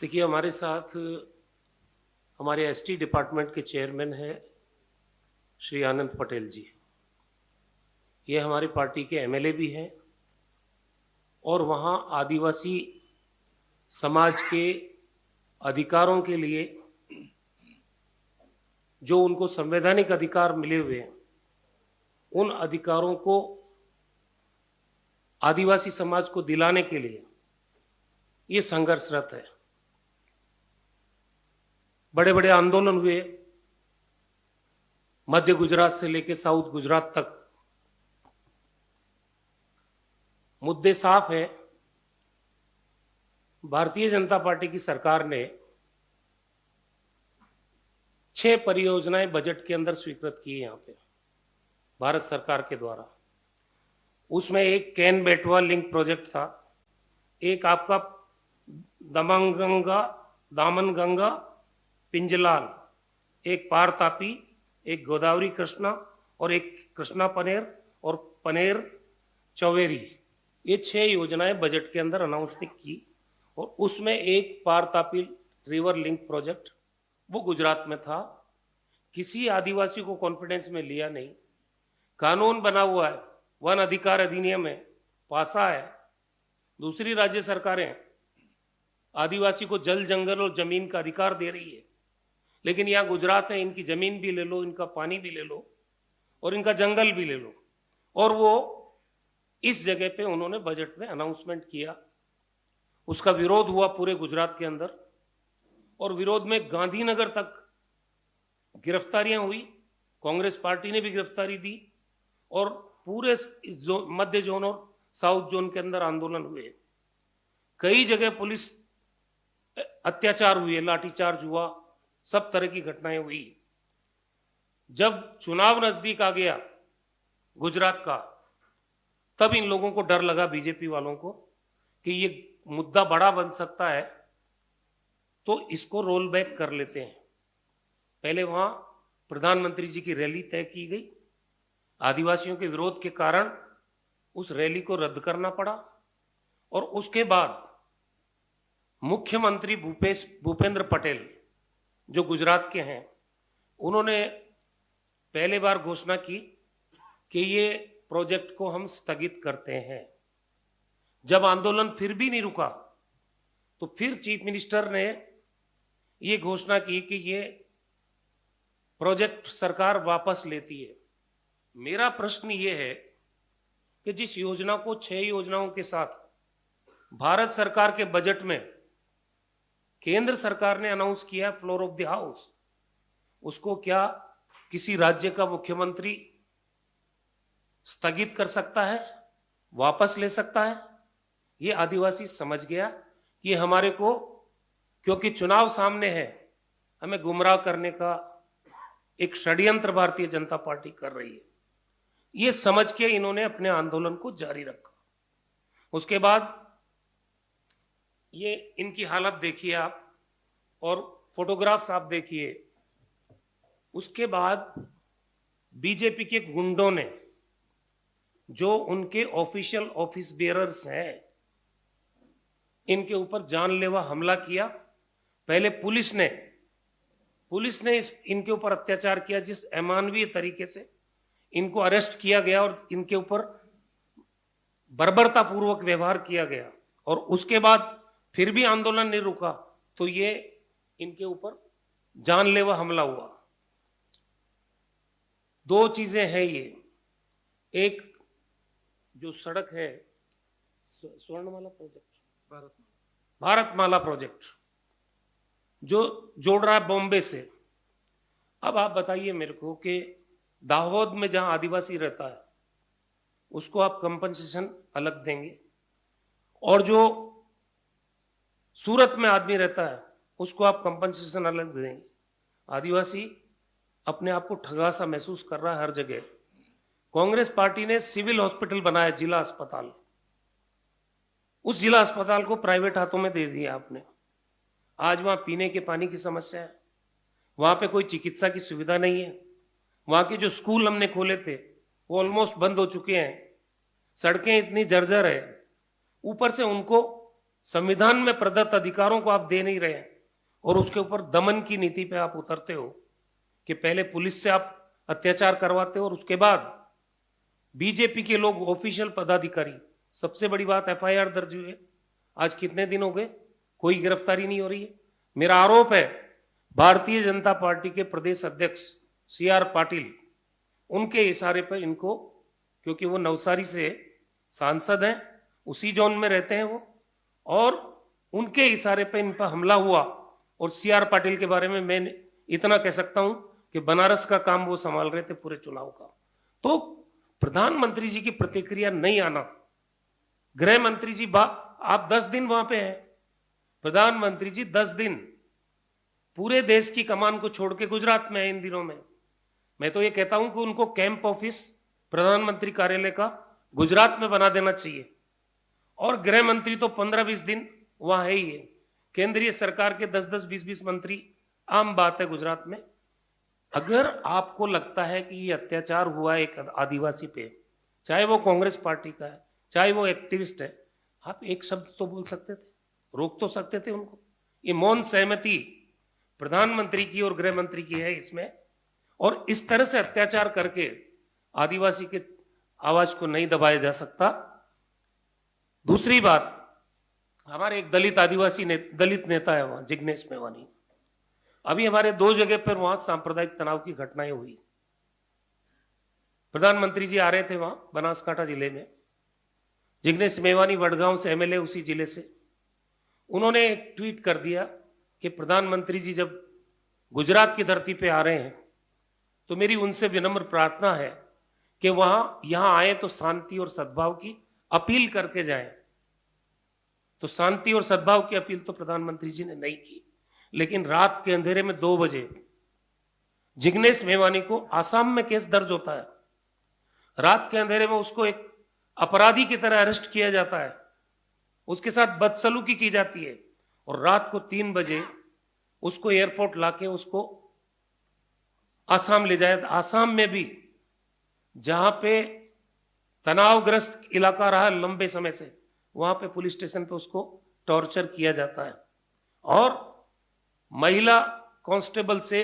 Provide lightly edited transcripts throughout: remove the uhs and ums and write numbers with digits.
देखिए, हमारे साथ हमारे एसटी डिपार्टमेंट के चेयरमैन हैं श्री आनंद पटेल जी। ये हमारी पार्टी के एमएलए भी हैं और वहाँ आदिवासी समाज के अधिकारों के लिए जो उनको संवैधानिक अधिकार मिले हुए हैं, उन अधिकारों को आदिवासी समाज को दिलाने के लिए ये संघर्षरत है। बड़े बड़े आंदोलन हुए, मध्य गुजरात से लेकर साउथ गुजरात तक। मुद्दे साफ है। भारतीय जनता पार्टी की सरकार ने 6 परियोजनाएं बजट के अंदर स्वीकृत की है यहाँ पे भारत सरकार के द्वारा। उसमें एक कैन बेटवा लिंक प्रोजेक्ट था, एक आपका दमनगंगा दामनगंगा पिंजलाल, एक पार तापी, एक गोदावरी कृष्णा और एक कृष्णा पनेर और पनेर चौवेरी। ये 6 योजनाएं बजट के अंदर अनाउंसमेंट की और उसमें एक पार तापी रिवर लिंक प्रोजेक्ट वो गुजरात में था। किसी आदिवासी को कॉन्फिडेंस में लिया नहीं। कानून बना हुआ है, वन अधिकार अधिनियम है, पासा है। दूसरी राज्य सरकारें आदिवासी को जल जंगल और जमीन का अधिकार दे रही है, लेकिन यहाँ गुजरात है, इनकी जमीन भी ले लो, इनका पानी भी ले लो और इनका जंगल भी ले लो। और वो इस जगह पे उन्होंने बजट में अनाउंसमेंट किया। उसका विरोध हुआ पूरे गुजरात के अंदर और विरोध में गांधीनगर तक गिरफ्तारियां हुई। कांग्रेस पार्टी ने भी गिरफ्तारी दी और पूरे मध्य जोन और साउथ जोन के अंदर आंदोलन हुए। कई जगह पुलिस अत्याचार हुए, लाठीचार्ज हुआ, सब तरह की घटनाएं हुई। जब चुनाव नजदीक आ गया गुजरात का, तब इन लोगों को डर लगा, बीजेपी वालों को, कि ये मुद्दा बड़ा बन सकता है, तो इसको रोल बैक कर लेते हैं। पहले वहां प्रधानमंत्री जी की रैली तय की गई। आदिवासियों के विरोध के कारण उस रैली को रद्द करना पड़ा और उसके बाद मुख्यमंत्री भूपेंद्र पटेल जो गुजरात के हैं, उन्होंने पहले बार घोषणा की कि ये प्रोजेक्ट को हम स्थगित करते हैं। जब आंदोलन फिर भी नहीं रुका तो फिर चीफ मिनिस्टर ने ये घोषणा की कि ये प्रोजेक्ट सरकार वापस लेती है। मेरा प्रश्न ये है कि जिस योजना को 6 योजनाओं के साथ भारत सरकार के बजट में केंद्र सरकार ने अनाउंस किया फ्लोर ऑफ द हाउस, उसको क्या किसी राज्य का मुख्यमंत्री स्थगित कर सकता है, वापस ले सकता है? ये आदिवासी समझ गया कि हमारे को, क्योंकि चुनाव सामने है, हमें गुमराह करने का एक षड्यंत्र भारतीय जनता पार्टी कर रही है। ये समझ के इन्होंने अपने आंदोलन को जारी रखा। उसके बाद ये इनकी हालत देखिए आप और फोटोग्राफ्स आप देखिए। उसके बाद बीजेपी के गुंडों ने, जो उनके ऑफिशियल ऑफिस बेयरर्स हैं, इनके ऊपर जानलेवा हमला किया। पहले पुलिस ने इनके ऊपर अत्याचार किया, जिस अमानवीय तरीके से इनको अरेस्ट किया गया और इनके ऊपर बर्बरतापूर्वक व्यवहार किया गया। और उसके बाद फिर भी आंदोलन नहीं रुका तो ये इनके ऊपर जानलेवा हमला हुआ। 2 चीजें हैं ये। एक जो सड़क है स्वर्णमाला प्रोजेक्ट, भारतमाला प्रोजेक्ट, जो जोड़ रहा है बॉम्बे से। अब आप बताइए मेरे को कि दाहोद में जहां आदिवासी रहता है उसको आप कंपनसेशन अलग देंगे, और जो सूरत में आदमी रहता है उसको आप कंपनसेशन अलग देंगे। आदिवासी अपने आप को ठगा सा महसूस कर रहा है हर जगह। कांग्रेस पार्टी ने सिविल हॉस्पिटल बनाया, जिला अस्पताल, उस जिला अस्पताल को प्राइवेट हाथों में दे दिया आपने। आज वहां पीने के पानी की समस्या है, वहां पे कोई चिकित्सा की सुविधा नहीं है। वहां के जो स्कूल हमने खोले थे वो ऑलमोस्ट बंद हो चुके हैं। सड़कें इतनी जर्जर है, ऊपर से उनको संविधान में प्रदत्त अधिकारों को आप दे नहीं रहे हैं और उसके ऊपर दमन की नीति पे आप उतरते हो कि पहले पुलिस से आप अत्याचार करवाते हो और उसके बाद बीजेपी के लोग ऑफिशियल पदाधिकारी, सबसे बड़ी बात एफआईआर दर्ज हुई है, आज कितने दिन हो गए, कोई गिरफ्तारी नहीं हो रही है। मेरा आरोप है भारतीय जनता पार्टी के प्रदेश अध्यक्ष CR पाटिल, उनके इशारे पर इनको, क्योंकि वो नवसारी से सांसद हैं, उसी जोन में रहते हैं वो, और उनके इशारे पर इन पर हमला हुआ। और CR पाटिल के बारे में मैं इतना कह सकता हूं कि बनारस का काम वो संभाल रहे थे पूरे चुनाव का। तो प्रधानमंत्री जी की प्रतिक्रिया नहीं आना, गृह मंत्री जी आप 10 दिन वहां पे हैं, प्रधानमंत्री जी 10 दिन पूरे देश की कमान को छोड़ के गुजरात में है इन दिनों में। मैं तो ये कहता हूं कि उनको कैंप ऑफिस प्रधानमंत्री कार्यालय का गुजरात में बना देना चाहिए। और गृह मंत्री तो 15-20 दिन वहां है ही है, केंद्रीय सरकार के 10-10, 20-20 मंत्री आम बात है गुजरात में। अगर आपको लगता है कि ये अत्याचार हुआ है एक आदिवासी पे, चाहे वो कांग्रेस पार्टी का है, चाहे वो एक्टिविस्ट है, आप एक शब्द तो बोल सकते थे, रोक तो सकते थे उनको। ये मौन सहमति प्रधानमंत्री की और गृह मंत्री की है इसमें, और इस तरह से अत्याचार करके आदिवासी के आवाज को नहीं दबाया जा सकता। दूसरी बात, हमारे एक दलित नेता है वहां, जिग्नेश मेवानी, अभी हमारे 2 जगह पर वहां सांप्रदायिक तनाव की घटनाएं हुई। प्रधानमंत्री जी आ रहे थे वहां बनासकांठा जिले में, जिग्नेश मेवानी वडगांव से MLA उसी जिले से, उन्होंने एक ट्वीट कर दिया कि प्रधानमंत्री जी जब गुजरात की धरती पे आ रहे हैं तो मेरी उनसे विनम्र प्रार्थना है कि यहां आए तो शांति और सद्भाव की अपील करके जाएं। तो शांति और सद्भाव की अपील तो प्रधानमंत्री जी ने नहीं की, लेकिन रात के अंधेरे में 2 बजे जिग्नेश मेवानी को आसाम में केस दर्ज होता है, रात के अंधेरे में उसको एक अपराधी की तरह अरेस्ट किया जाता है, उसके साथ बदसलूकी की जाती है, और रात को 3 बजे उसको एयरपोर्ट लाके उसको आसाम ले जाए। आसाम में भी जहां पे तनावग्रस्त इलाका रहा लंबे समय से, वहां पे पुलिस स्टेशन पे उसको टॉर्चर किया जाता है, और महिला कांस्टेबल से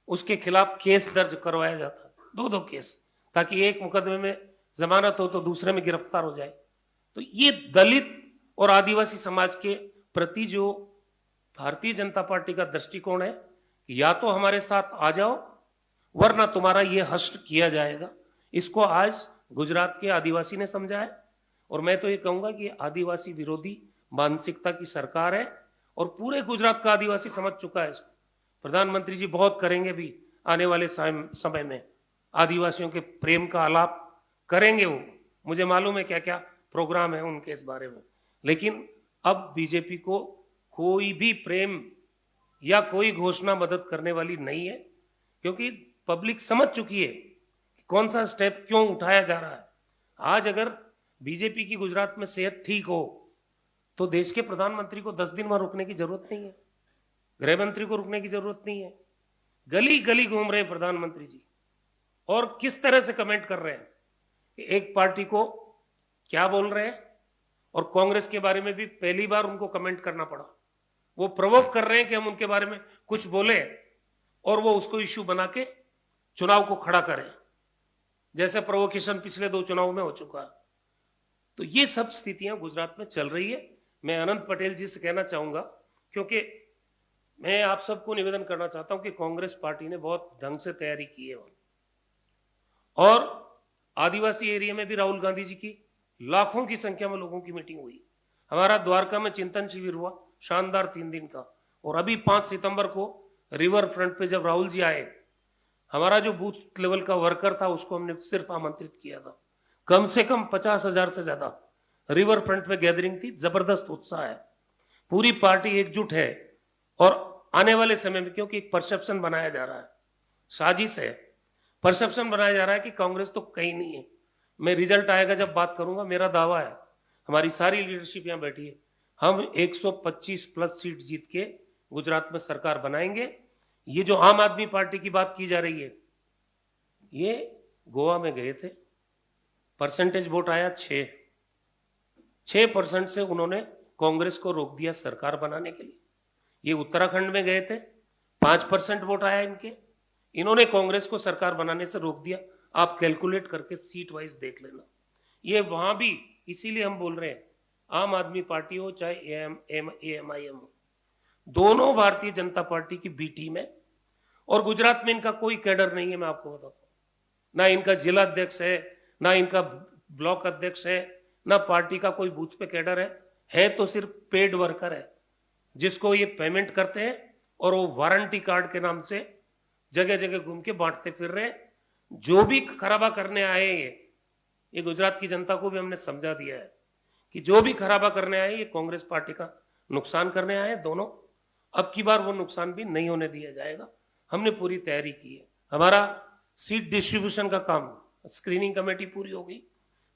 उसके खिलाफ केस दर्ज करवाया जाता है, 2-2 केस, ताकि एक मुकदमे में जमानत हो तो दूसरे में गिरफ्तार हो जाए। तो ये दलित और आदिवासी समाज के प्रति जो भारतीय जनता पार्टी का दृष्टिकोण है कि या तो हमारे साथ आ जाओ वरना तुम्हारा ये हस्त किया जाएगा, इसको आज गुजरात के आदिवासी ने समझा है। और मैं तो ये कहूंगा कि आदिवासी विरोधी मानसिकता की सरकार है और पूरे गुजरात का आदिवासी समझ चुका है इसको। प्रधानमंत्री जी बहुत करेंगे भी आने वाले समय में, आदिवासियों के प्रेम का आलाप करेंगे वो, मुझे मालूम है क्या क्या प्रोग्राम है उनके इस बारे में। लेकिन अब बीजेपी को कोई भी प्रेम या कोई घोषणा मदद करने वाली नहीं है, क्योंकि पब्लिक समझ चुकी है कि कौन सा स्टेप क्यों उठाया जा रहा है। आज अगर बीजेपी की गुजरात में सेहत ठीक हो तो देश के प्रधानमंत्री को 10 दिन वहां रुकने की जरूरत नहीं है, गृह मंत्री को रुकने की जरूरत नहीं है। गली गली घूम रहे हैं प्रधानमंत्री जी, और किस तरह से कमेंट कर रहे हैं कि एक पार्टी को क्या बोल रहे हैं, और कांग्रेस के बारे में भी पहली बार उनको कमेंट करना पड़ा। वो प्रोवोक कर रहे हैं कि हम उनके बारे में कुछ बोले और वो उसको इश्यू बना के चुनाव को खड़ा करें, जैसे प्रोवोकेशन पिछले 2 चुनाव में हो चुका है। तो ये सब स्थितियां गुजरात में चल रही है। मैं अनंत पटेल जी से कहना चाहूंगा, क्योंकि मैं आप सबको निवेदन करना चाहता हूं कि कांग्रेस पार्टी ने बहुत ढंग से तैयारी की है, और आदिवासी एरिया में भी राहुल गांधी जी की लाखों की संख्या में लोगों की मीटिंग हुई। हमारा द्वारका में चिंतन शिविर हुआ शानदार 3 दिन का, और अभी 5 सितंबर को रिवर फ्रंट पे जब राहुल जी आए, हमारा जो बूथ लेवल का वर्कर था उसको हमने सिर्फ आमंत्रित किया था। कम से कम 50,000 से ज्यादा रिवर फ्रंट पे गैदरिंग थी, जबरदस्त उत्साह है, पूरी पार्टी एकजुट है। और आने वाले समय में, क्योंकि एक परसेप्शन बनाया जा रहा है, साजिश है, परसेप्शन बनाया जा रहा है कि कांग्रेस तो कहीं नहीं है। मैं रिजल्ट आएगा जब बात करूंगा, मेरा दावा है, हमारी सारी लीडरशिप यहां बैठी है, हम 125+ सीट जीत के गुजरात में सरकार बनाएंगे। ये जो आम आदमी पार्टी की बात की जा रही है, ये गोवा में गए थे, परसेंटेज वोट आया 6% से उन्होंने कांग्रेस को रोक दिया सरकार बनाने के लिए। ये उत्तराखंड में गए थे, 5% वोट आया इनके, इन्होंने कांग्रेस को सरकार बनाने से रोक दिया। आप कैलकुलेट करके सीट वाइज देख लेना। ये वहां भी, इसीलिए हम बोल रहे हैं, आम आदमी पार्टी हो चाहे AMIM हो, दोनों भारतीय जनता पार्टी की बी टीम है। और गुजरात में इनका कोई कैडर नहीं है, मैं आपको बताता हूं। ना इनका जिला अध्यक्ष है, ना इनका ब्लॉक अध्यक्ष है, ना पार्टी का कोई बूथ पे कैडर है तो सिर्फ पेड वर्कर है, जिसको ये पेमेंट करते हैं और वो वारंटी कार्ड के नाम से जगह जगह घूम के बांटते फिर रहे। जो भी खराबा करने आए ये गुजरात की जनता को भी हमने समझा दिया है कि जो भी खराबा करने आए ये कांग्रेस पार्टी का नुकसान करने आए दोनों। अब की बार वो नुकसान भी नहीं होने दिया जाएगा। हमने पूरी तैयारी की है। हमारा सीट डिस्ट्रीब्यूशन का काम, स्क्रीनिंग कमेटी पूरी हो गई,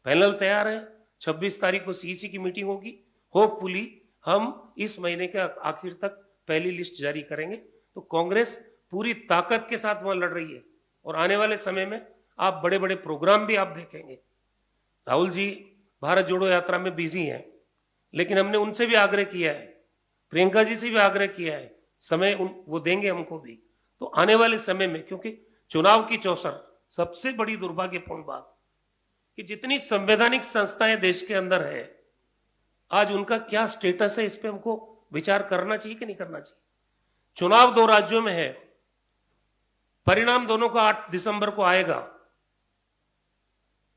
पैनल तैयार है। 26 तारीख को सीईसी की मीटिंग होगी। होपफुली हम इस महीने के आखिर तक पहली लिस्ट जारी करेंगे। तो कांग्रेस पूरी ताकत के साथ वहां लड़ रही है और आने वाले समय में आप बड़े बड़े प्रोग्राम भी आप देखेंगे। राहुल जी भारत जोड़ो यात्रा में बिजी हैं, लेकिन हमने उनसे भी आग्रह किया है, प्रियंका जी से भी आग्रह किया है, समय वो देंगे हमको भी। तो आने वाले समय में, क्योंकि चुनाव की चौसर, सबसे बड़ी दुर्भाग्यपूर्ण बात कि जितनी संवैधानिक संस्थाएं देश के अंदर है, आज उनका क्या स्टेटस है, इस पे हमको विचार करना चाहिए कि नहीं करना चाहिए। चुनाव 2 राज्यों में है, परिणाम दोनों का 8 दिसंबर को आएगा।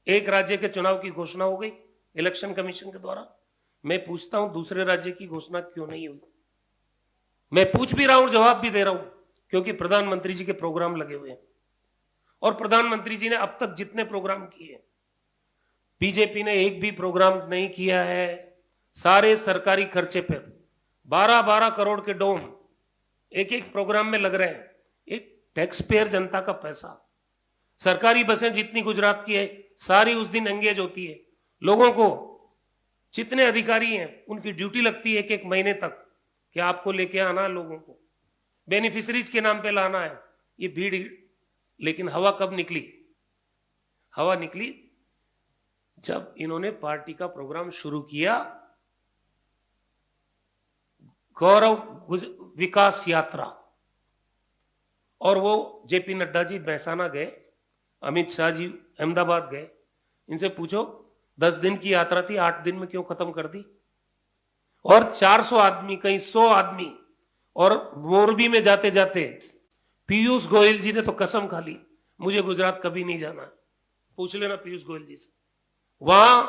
एक राज्य के चुनाव की घोषणा हो गई इलेक्शन कमीशन के द्वारा। मैं पूछता हूं दूसरे राज्य की घोषणा क्यों नहीं हुई? मैं पूछ भी रहा हूं, जवाब भी दे रहा हूं, क्योंकि प्रधानमंत्री जी के प्रोग्राम लगे हुए हैं और प्रधानमंत्री जी ने अब तक जितने प्रोग्राम किए, बीजेपी ने एक भी प्रोग्राम नहीं किया है। सारे सरकारी खर्चे पर 12-12 करोड़ के डोम एक एक प्रोग्राम में लग रहे हैं। एक टैक्स पेयर जनता का पैसा। सरकारी बसें जितनी गुजरात की है सारी उस दिन एंगेज होती है। लोगों को, जितने अधिकारी हैं उनकी ड्यूटी लगती है 1-1 महीने तक कि आपको लेके आना है, लोगों को बेनिफिशरीज के नाम पे लाना है। ये भीड़, लेकिन हवा कब निकली? हवा निकली जब इन्होंने पार्टी का प्रोग्राम शुरू किया, गौरव विकास यात्रा। और वो जेपी नड्डा जी महसाना गए, अमित शाह जी अहमदाबाद गए। इनसे पूछो 10 दिन की यात्रा थी, 8 दिन में क्यों खत्म कर दी? और 400 आदमी, कहीं 100 आदमी। और मोरबी में जाते जाते पीयूष गोयल जी ने तो कसम खा ली, मुझे गुजरात कभी नहीं जाना। पूछ लेना पीयूष गोयल जी से। वहां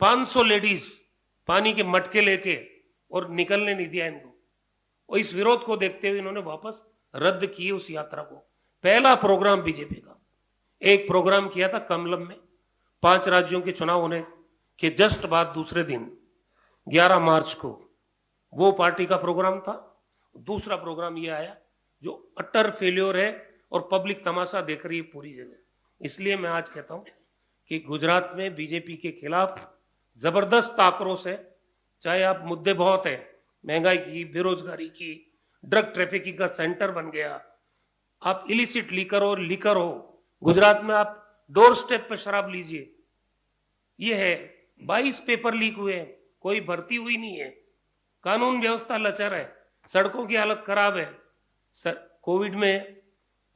500 लेडीज पानी के मटके लेके, और निकलने नहीं दिया इनको। और इस विरोध को देखते हुए इन्होंने वापस रद्द किए उस यात्रा को। पहला प्रोग्राम बीजेपी का, एक प्रोग्राम किया था कमलम में 5 राज्यों के चुनाव होने के जस्ट बाद दूसरे दिन 11 मार्च को, वो पार्टी का प्रोग्राम था। दूसरा प्रोग्राम ये आया जो अटर फेल्योर है और पब्लिक तमाशा देख रही है पूरी जगह। इसलिए मैं आज कहता हूं कि गुजरात में बीजेपी के खिलाफ जबरदस्त आक्रोश है। चाहे आप मुद्दे बहुत है, महंगाई की, बेरोजगारी की, ड्रग ट्रैफिकिंग का सेंटर बन गया, आप इलिसिट लीकर हो। गुजरात में आप डोर स्टेप पे शराब लीजिए। ये है 22 पेपर लीक हुए हैं, कोई भर्ती हुई नहीं है, कानून व्यवस्था लचर है, सड़कों की हालत खराब है। कोविड में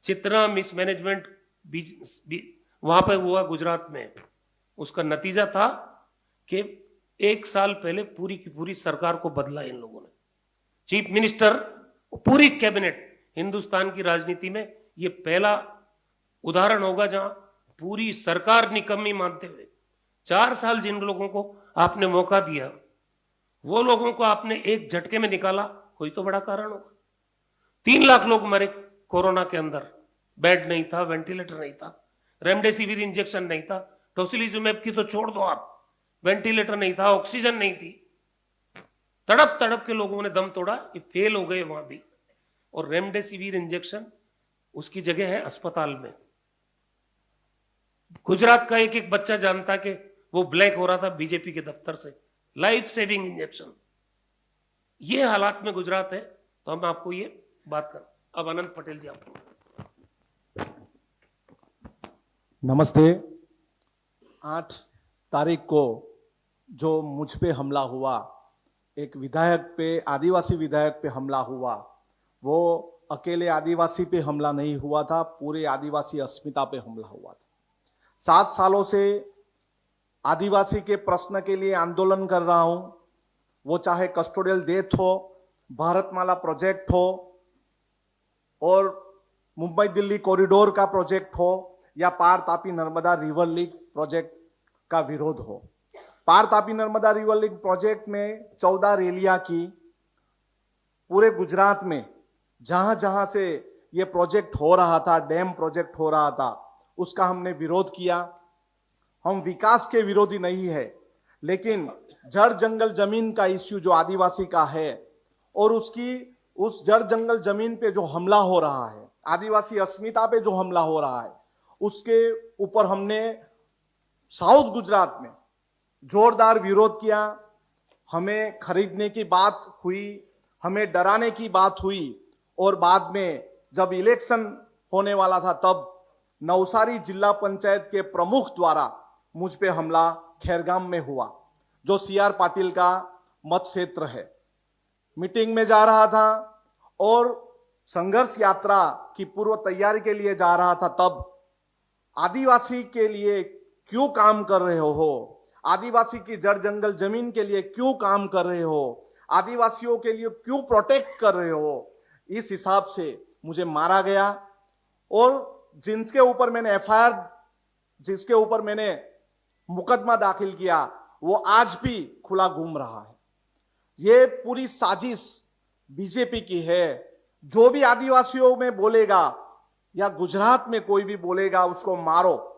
जितना मिसमैनेजमेंट वहां पे हुआ गुजरात में, उसका नतीजा था कि 1 साल पहले पूरी की पूरी सरकार को बदला इन लोगों ने। चीफ मिनिस्टर, पूरी कैबिनेट, हिंदुस्तान की राजनीति में ये पहला उदाहरण होगा जहां पूरी सरकार निकम्मी मानते हुए 4 साल जिन लोगों को आपने मौका दिया, वो लोगों को आपने एक झटके में निकाला। कोई तो बड़ा कारण होगा। 3 लाख लोग मरे कोरोना के अंदर, बेड नहीं था, वेंटिलेटर नहीं था, रेमडेसिविर इंजेक्शन नहीं था, टोसिलिजुमैब की तो छोड़ दो आप, वेंटिलेटर नहीं था, ऑक्सीजन नहीं थी। तड़प तड़प के लोगों ने दम तोड़ा, ये फेल हो गए वहां भी। और रेमडेसिविर इंजेक्शन उसकी जगह है अस्पताल में। गुजरात का एक एक बच्चा जानता कि वो ब्लैक हो रहा था बीजेपी के दफ्तर से, लाइफ सेविंग इंजेक्शन। ये हालात में गुजरात है, तो हम आपको ये बात कर। अब अनंत पटेल जी आपको। नमस्ते। 8 तारीख को जो मुझ पे हमला हुआ, एक विधायक पे, आदिवासी विधायक पे हमला हुआ, वो अकेले आदिवासी पे हमला नहीं हुआ था, पूरे आदिवासी अस्मिता पे हमला हुआ था। 7 सालों से आदिवासी के प्रश्न के लिए आंदोलन कर रहा हूं, वो चाहे कस्टोडियल डेथ हो, भारतमाला प्रोजेक्ट हो और मुंबई दिल्ली कॉरिडोर का प्रोजेक्ट हो या Par Tapi Narmada river link project का विरोध हो। Par Tapi Narmada river link project में 14 रैलियां की, पूरे गुजरात में जहां जहां से ये प्रोजेक्ट हो रहा था, डैम प्रोजेक्ट हो रहा था, उसका हमने विरोध किया। हम विकास के विरोधी नहीं है, लेकिन जड़ जंगल जमीन का इश्यू जो आदिवासी का है और उस जड़ जंगल जमीन पे जो हमला हो रहा है, आदिवासी अस्मिता पे जो हमला हो रहा है, उसके ऊपर हमने साउथ गुजरात में जोरदार विरोध किया। हमें खरीदने की बात हुई, हमें डराने की बात हुई और बाद में जब इलेक्शन होने वाला था तब नवसारी जिला पंचायत के प्रमुख द्वारा मुझ पे हमला खैरगाम में हुआ, जो सीआर पाटिल का मत क्षेत्र है। मीटिंग में जा रहा था और संघर्ष यात्रा की पूर्व तैयारी के लिए जा रहा था, तब आदिवासी के लिए क्यों काम कर रहे हो, आदिवासी की जड़ जंगल जमीन के लिए क्यों काम कर रहे हो, आदिवासियों के लिए क्यों प्रोटेक्ट कर रहे हो, इस हिसाब से मुझे मारा गया। और जिसके ऊपर मैंने मुकदमा दाखिल किया, वो आज भी खुला घूम रहा है। ये पूरी साजिश बीजेपी की है। जो भी आदिवासियों में बोलेगा या गुजरात में कोई भी बोलेगा, उसको मारो।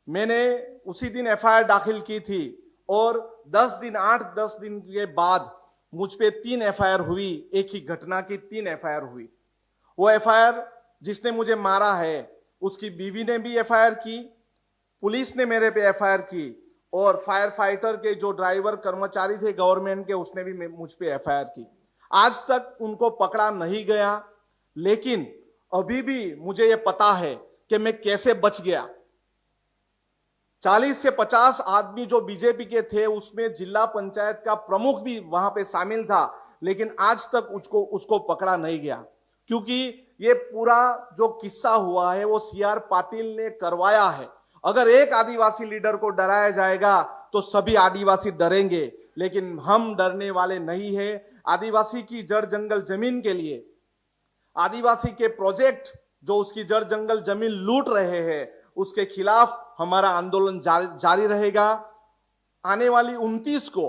मैंने उसी दिन एफआईआर दाखिल की थी और 8-10 दिन के बाद मुझ पे 3 एफआईआर हुई। एक ही घटना की 3 एफआईआर हुई। वो एफआईआर जिसने मुझे मारा है उसकी बीवी ने भी एफआईआर की, पुलिस ने मेरे पे एफआईआर की और फायर फाइटर के जो ड्राइवर कर्मचारी थे गवर्नमेंट के, उसने भी मुझ पे एफआईआर की। आज तक उनको पकड़ा नहीं गया, लेकिन अभी भी मुझे ये पता है कि मैं कैसे बच गया। 40 से 50 आदमी जो बीजेपी के थे, उसमें जिला पंचायत का प्रमुख भी वहां पे शामिल था, लेकिन आज तक उसको पकड़ा नहीं गया, क्योंकि ये पूरा जो किस्सा हुआ है वो सीआर पाटिल ने करवाया है। अगर एक आदिवासी लीडर को डराया जाएगा तो सभी आदिवासी डरेंगे, लेकिन हम डरने वाले नहीं है। आदिवासी की जड़ जंगल जमीन के लिए, आदिवासी के प्रोजेक्ट जो उसकी जड़ जंगल जमीन लूट रहे हैं, उसके खिलाफ हमारा आंदोलन जारी रहेगा। आने वाली 29 को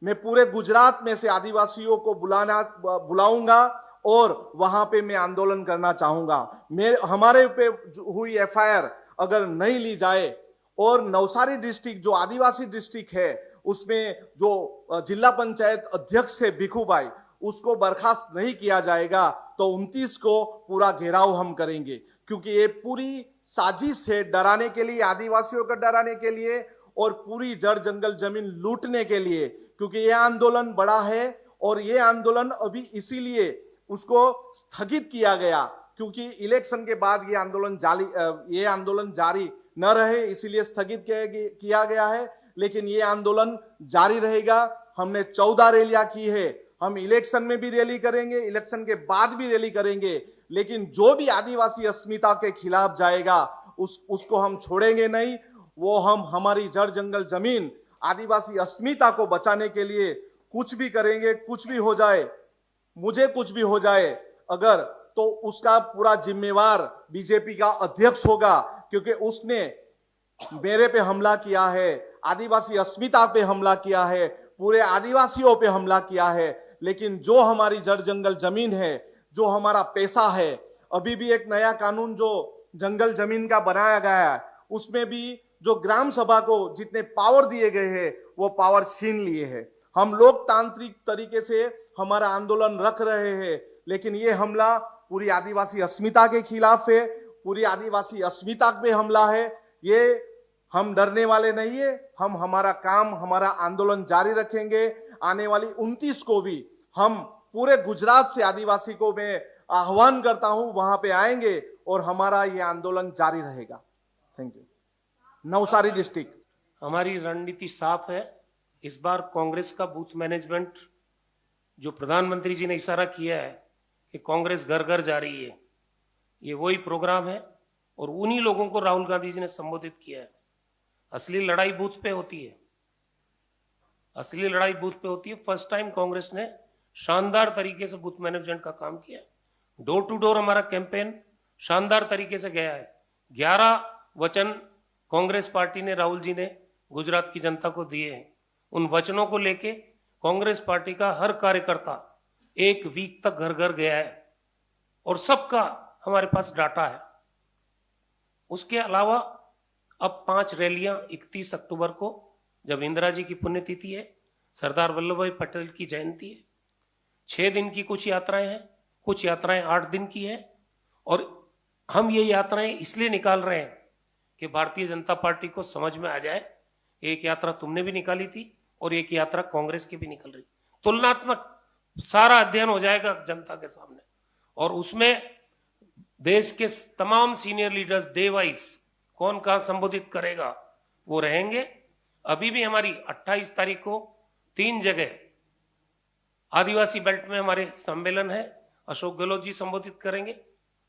मैं पूरे गुजरात में से आदिवासियों को बुलाऊंगा और वहां पे मैं आंदोलन करना चाहूंगा। हमारे पे हुई एफआईआर अगर नहीं ली जाए और नवसारी डिस्ट्रिक्ट जो आदिवासी डिस्ट्रिक्ट है, उसमें जो जिला पंचायत अध्यक्ष है भिखू भाई, उसको बर्खास्त नहीं किया जाएगा तो 29 को पूरा घेराव हम करेंगे, क्योंकि ये पूरी साजिश है डराने के लिए, आदिवासियों को डराने के लिए और पूरी जड़ जंगल जमीन लूटने के लिए। क्योंकि ये आंदोलन बड़ा है और ये आंदोलन अभी इसीलिए उसको स्थगित किया गया, क्योंकि इलेक्शन के बाद ये आंदोलन जारी न रहे, इसीलिए स्थगित किया गया है। लेकिन ये आंदोलन जारी रहेगा। हमने 14 रैलियां की है, हम इलेक्शन में भी रैली करेंगे, इलेक्शन के बाद भी रैली करेंगे, लेकिन जो भी आदिवासी अस्मिता के खिलाफ जाएगा उसको हम छोड़ेंगे नहीं। वो हम हमारी जड़ जंगल जमीन, आदिवासी अस्मिता को बचाने के लिए कुछ भी करेंगे। कुछ भी हो जाए, मुझे कुछ भी हो जाए अगर, तो उसका पूरा जिम्मेवार बीजेपी का अध्यक्ष होगा, क्योंकि उसने मेरे पे हमला किया है, आदिवासी अस्मिता पे हमला किया है, पूरे आदिवासियों पे हमला किया है। लेकिन जो हमारी जड़ जंगल जमीन है, जो हमारा पैसा है, अभी भी एक नया कानून जो जंगल जमीन का बनाया गया है, उसमें भी जो ग्राम सभा को जितने पावर दिए गए हैं वो पावर छीन लिए हैं। हम लोकतांत्रिक तरीके से हमारा आंदोलन रख रहे हैं, लेकिन ये हमला पूरी आदिवासी अस्मिता के खिलाफ है, पूरी आदिवासी अस्मिता पे हमला है। ये हम डरने वाले नहीं है, हम हमारा काम, हमारा आंदोलन जारी रखेंगे। आने वाली 29 को भी हम पूरे गुजरात से आदिवासी को मैं आह्वान करता हूं, वहां पे आएंगे और हमारा ये आंदोलन जारी रहेगा। Thank you. नवसारी डिस्ट्रिक्ट हमारी रणनीति साफ है। इस बार कांग्रेस का बूथ मैनेजमेंट जो प्रधानमंत्री जी ने इशारा किया है कि कांग्रेस घर घर जा रही है, ये वही प्रोग्राम है और उन्हीं लोगों को राहुल गांधी जी ने संबोधित किया है। असली लड़ाई बूथ पे होती है, असली लड़ाई बूथ पे होती है। फर्स्ट टाइम कांग्रेस ने शानदार तरीके से बूथ मैनेजमेंट का काम किया। डोर टू डोर हमारा कैंपेन शानदार तरीके से गया है। 11 वचन कांग्रेस पार्टी ने, राहुल जी ने गुजरात की जनता को दिए हैं। उन वचनों को लेके कांग्रेस पार्टी का हर कार्यकर्ता एक वीक तक घर घर गया है और सबका हमारे पास डाटा है। उसके अलावा अब 5 रैलियां 31 अक्टूबर को, जब इंदिरा जी की पुण्यतिथि है, सरदार वल्लभ भाई पटेल की जयंती है। 6 दिन की कुछ यात्राएं हैं, कुछ यात्राएं 8 दिन की है। और हम ये यात्राएं इसलिए निकाल रहे हैं कि भारतीय जनता पार्टी को समझ में आ जाए, एक यात्रा तुमने भी निकाली थी और एक यात्रा कांग्रेस की भी निकल रही। तुलनात्मक सारा अध्ययन हो जाएगा जनता के सामने और उसमें देश के तमाम सीनियर लीडर्स डे वाइज कौन कहां संबोधित करेगा वो रहेंगे। अभी भी हमारी 28 तारीख को 3 जगह आदिवासी बेल्ट में हमारे सम्मेलन है, अशोक गहलोत जी संबोधित करेंगे।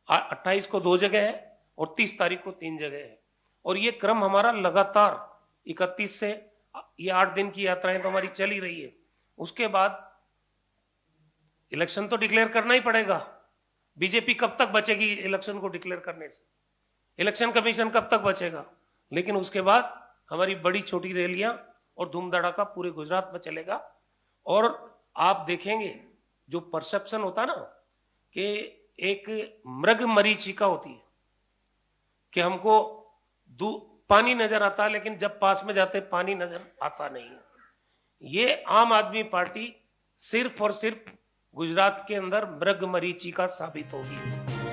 28 को 2 जगह है और 30 तारीख को 3 जगह है। और ये क्रम हमारा लगातार 31 से, ये 8 दिन की यात्राएं तो हमारी चल ही रही है। उसके बाद इलेक्शन तो डिक्लेयर करना ही पड़ेगा। बीजेपी कब तक बचेगी इलेक्शन को डिक्लेयर करने से? इलेक्शन कमीशन कब तक बचेगा? लेकिन उसके बाद हमारी बड़ी छोटी रैलियां और धूम धड़ाका पूरे गुजरात में चलेगा। और आप देखेंगे जो परसेप्शन होता ना कि एक मृग मरीचिका होती है कि हमको पानी नजर आता है लेकिन जब पास में जाते पानी नजर आता नहीं है। ये आम आदमी पार्टी सिर्फ और सिर्फ गुजरात के अंदर मृग मरीचिका साबित होगी।